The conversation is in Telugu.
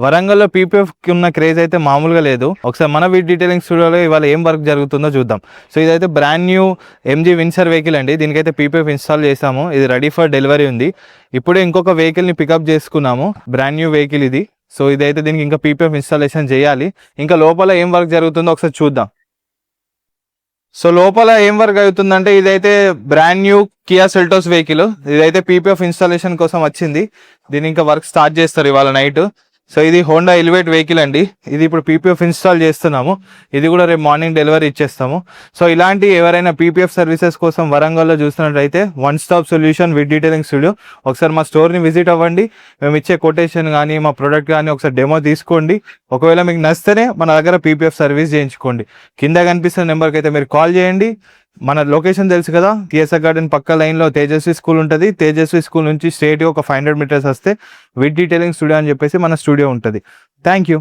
వరంగల్లో పీపీఎఫ్కి ఉన్న క్రేజ్ అయితే మామూలుగా లేదు. ఒకసారి మన వీట్ డీటెయిలింగ్ స్టూడియోలో ఇవాళ ఏం వర్క్ జరుగుతుందో చూద్దాం. సో ఇదైతే brand new MG Windsor vehicle అండి. దీనికైతే పీపీఎఫ్ ఇన్స్టాల్ చేసాము. ఇది రెడీ ఫర్ డెలివరీ ఉంది. ఇప్పుడే ఇంకొక వెహికల్ని పికప్ చేసుకున్నాము. బ్రాండ్ న్యూ వెహికల్ ఇది. సో ఇదైతే దీనికి ఇంకా పీపీఎఫ్ ఇన్స్టాలేషన్ చేయాలి. ఇంకా లోపల ఏం వర్క్ జరుగుతుందో ఒకసారి చూద్దాం. సో లోపల ఏం వర్క్ అవుతుందంటే ఇదైతే brand new Kia Seltos vehicle. ఇదైతే పీపీఎఫ్ ఇన్స్టాలేషన్ కోసం వచ్చింది. దీని ఇంకా వర్క్ స్టార్ట్ చేస్తారు ఇవాళ నైట్. సో ఇది హోండా ఎలివేట్ వెహికల్ అండి. ఇది ఇప్పుడు పీపీఎఫ్ ఇన్స్టాల్ చేస్తున్నాము. ఇది కూడా రేపు మార్నింగ్ డెలివరీ ఇచ్చేస్తాము. సో ఇలాంటి ఎవరైనా పీపీఎఫ్ సర్వీసెస్ కోసం వరంగల్లో చూస్తున్నట్లయితే one stop solution with detailing studio. ఒకసారి మా స్టోర్ని విజిట్ అవ్వండి. మేము ఇచ్చే కొటేషన్ కానీ మా ప్రోడక్ట్ కానీ ఒకసారి డెమో తీసుకోండి. ఒకవేళ మీకు నచ్చితేనే మన దగ్గర పీపీఎఫ్ సర్వీస్ చేయించుకోండి. కింద కనిపిస్తున్న నెంబర్కి అయితే మీరు కాల్ చేయండి. మన లొకేషన్ తెలుసు కదా, టీఎస్ఆర్ గార్డెన్ పక్క లైన్లో తేజస్వి స్కూల్ ఉంటుంది. తేజస్వి స్కూల్ నుంచి స్ట్రేట్గా ఒక 500 మీటర్స్ వస్తే విత్ డీటెయిలింగ్ స్టూడియో అని చెప్పేసి మన స్టూడియో ఉంటుంది. Thank you.